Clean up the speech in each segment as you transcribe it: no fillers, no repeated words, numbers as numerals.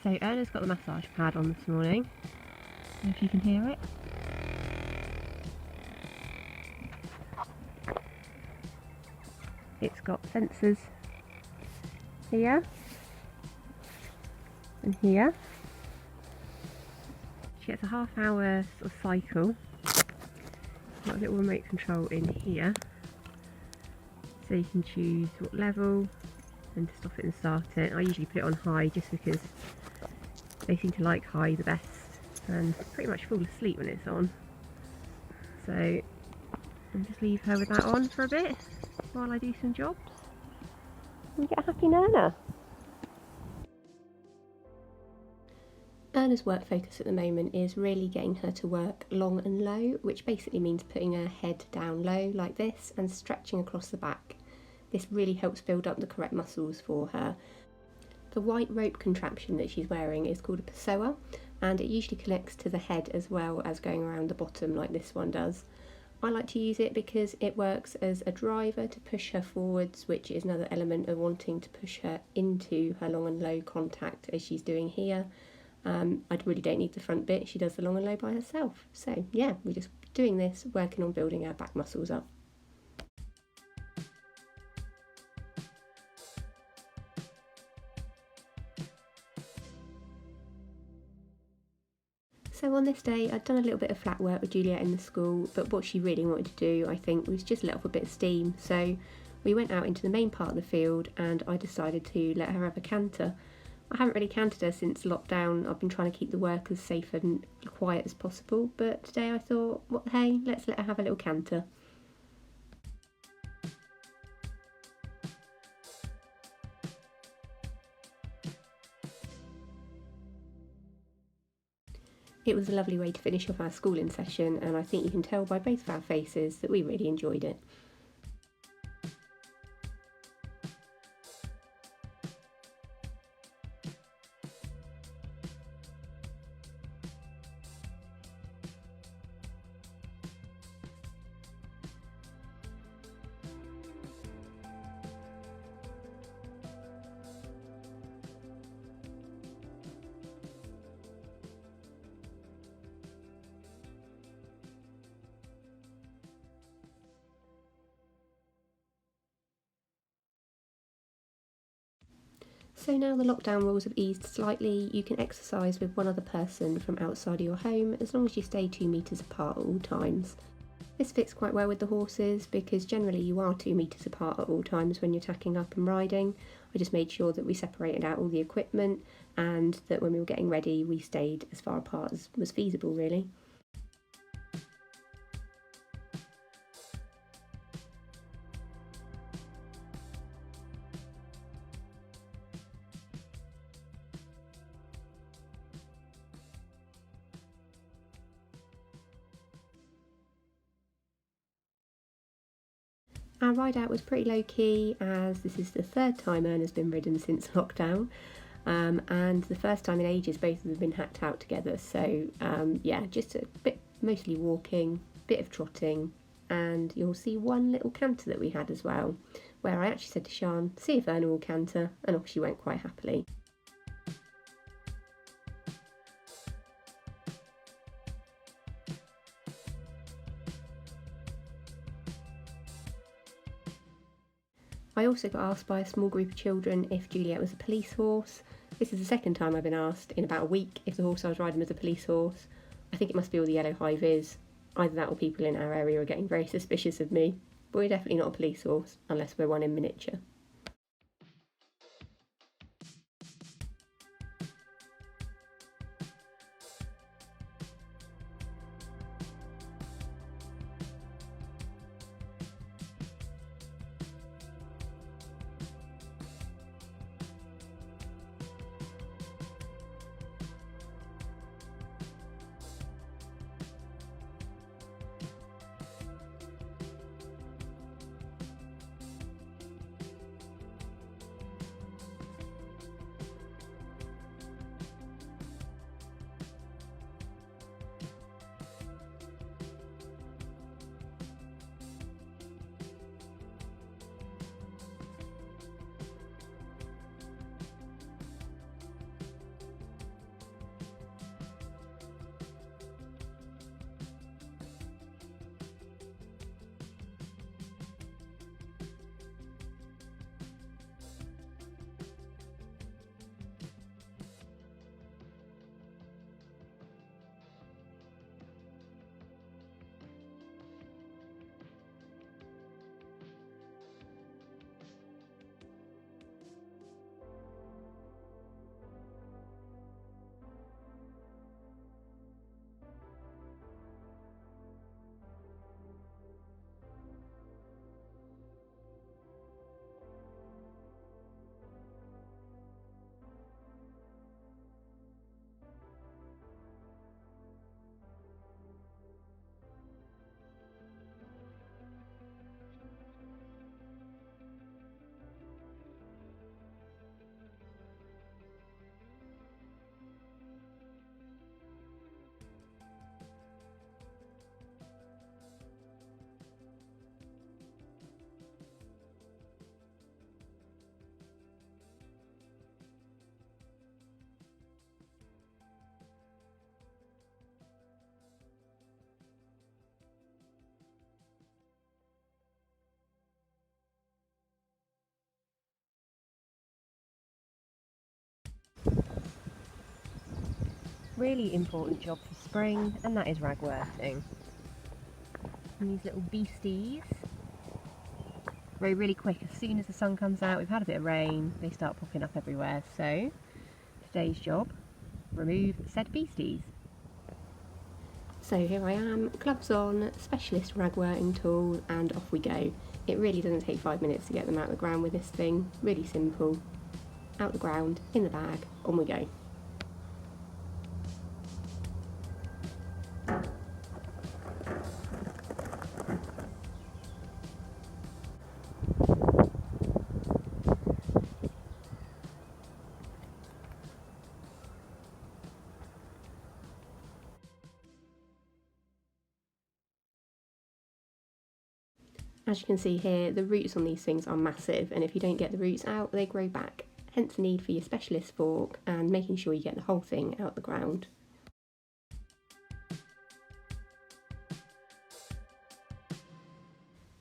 So Erna's got the massage pad on this morning. I don't know if you can hear it. It's got sensors here and here. She gets a half-hour sort of cycle. Got a little remote control in here, so you can choose what level and to stop it and start it. I usually put it on high just because they seem to like high the best and pretty much fall asleep when it's on. So I'll just leave her with that on for a bit while I do some jobs and get a happy Erna. Erna's work focus at the moment is really getting her to work long and low, which basically means putting her head down low like this and stretching across the back. This really helps build up the correct muscles for her. The white rope contraption that she's wearing is called a Pessoa, and it usually connects to the head as well as going around the bottom like this one does. I like to use it because it works as a driver to push her forwards, which is another element of wanting to push her into her long and low contact as she's doing here. I really don't need the front bit, she does the long and low by herself. So yeah, we're just doing this, working on building our back muscles up. So on this day, I'd done a little bit of flat work with Juliet in the school, but what she really wanted to do, I think, was just let off a bit of steam. So we went out into the main part of the field and I decided to let her have a canter. I haven't really cantered her since lockdown. I've been trying to keep the work as safe and quiet as possible, but today I thought, well, hey, let's let her have a little canter. It was a lovely way to finish off our schooling session, and I think you can tell by both of our faces that we really enjoyed it. So now the lockdown rules have eased slightly, you can exercise with one other person from outside of your home as long as you stay 2 metres apart at all times. This fits quite well with the horses because generally you are 2 metres apart at all times when you're tacking up and riding. I just made sure that we separated out all the equipment and that when we were getting ready we stayed as far apart as was feasible really. Our ride out was pretty low key as this is the third time Erna's been ridden since lockdown, and the first time in ages both of them have been hacked out together, so yeah, just a bit, mostly walking, bit of trotting, and you'll see one little canter that we had as well, where I actually said to Sian, see if Erna will canter, and off she went quite happily. I also got asked by a small group of children if Juliet was a police horse. This is the second time I've been asked in about a week if the horse I was riding was a police horse. I think it must be all the yellow high vis. Either that or people in our area are getting very suspicious of me. But we're definitely not a police horse, unless we're one in miniature. really important job for spring, and that is ragworting. And these little beasties grow really quick. As soon as the sun comes out, we've had a bit of rain, they start popping up everywhere. So today's job, remove said beasties. So here I am, gloves on, specialist ragworting tool, and off we go. It really doesn't take 5 minutes to get them out of the ground with this thing. Really simple. Out the ground, in the bag, on we go. As you can see here, the roots on these things are massive, and if you don't get the roots out, they grow back. Hence the need for your specialist fork and making sure you get the whole thing out the ground.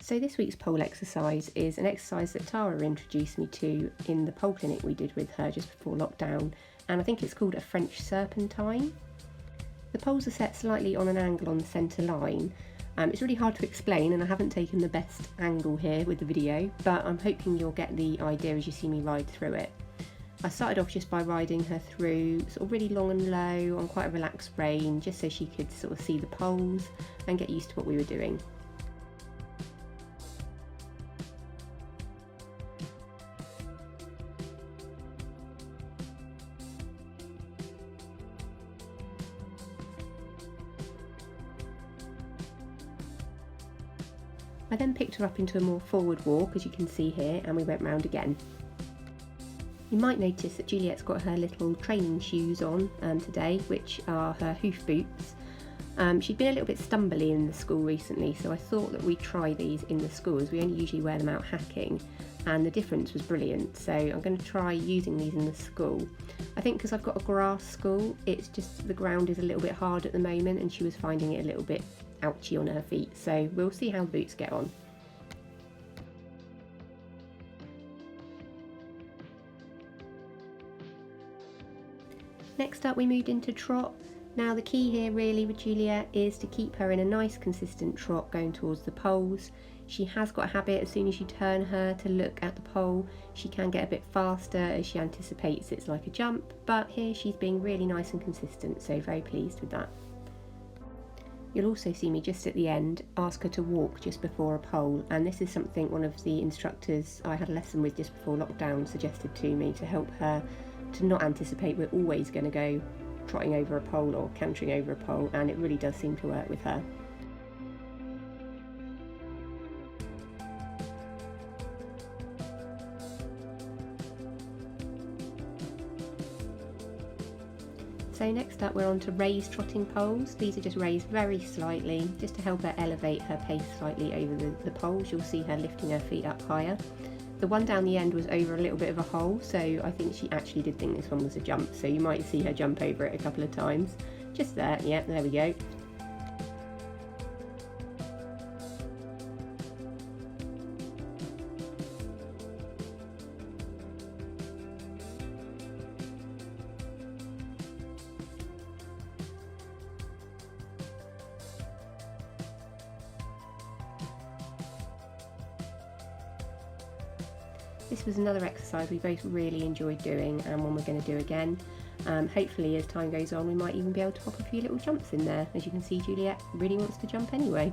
So this week's pole exercise is an exercise that Tara introduced me to in the pole clinic we did with her just before lockdown, and I think it's called a French serpentine. The poles are set slightly on an angle on the centre line. It's really hard to explain, and I haven't taken the best angle here with the video, but I'm hoping you'll get the idea as you see me ride through it. I started off just by riding her through sort of really long and low on quite a relaxed rein, just so she could sort of see the poles and get used to what we were doing. I then picked her up into a more forward walk, as you can see here, and we went round again. You might notice that Juliet's got her little training shoes on today, which are her hoof boots. She'd been a little bit stumbly in the school recently, so I thought that we'd try these in the school, as we only usually wear them out hacking, and the difference was brilliant, so I'm going to try using these in the school. I think because I've got a grass school, it's just the ground is a little bit hard at the moment, and she was finding it a little bit ouchy on her feet, so we'll see how the boots get on. Next up we moved into trot. Now the key here really with Juliet is to keep her in a nice consistent trot going towards the poles. She has got a habit, as soon as you turn her to look at the pole, she can get a bit faster as she anticipates it's like a jump, but here she's being really nice and consistent, so very pleased with that. You'll also see me just at the end ask her to walk just before a pole, and this is something one of the instructors I had a lesson with just before lockdown suggested to me to help her to not anticipate we're always going to go trotting over a pole or cantering over a pole, and it really does seem to work with her. So next up we're on to raised trotting poles. These are just raised very slightly, just to help her elevate her pace slightly over the poles. You'll see her lifting her feet up higher. The one down the end was over a little bit of a hole, so I think she actually did think this one was a jump, so you might see her jump over it a couple of times. Just there, yeah, there we go. This was another exercise we both really enjoyed doing, and one we're going to do again. Hopefully as time goes on we might even be able to pop a few little jumps in there. As you can see, Juliet really wants to jump anyway.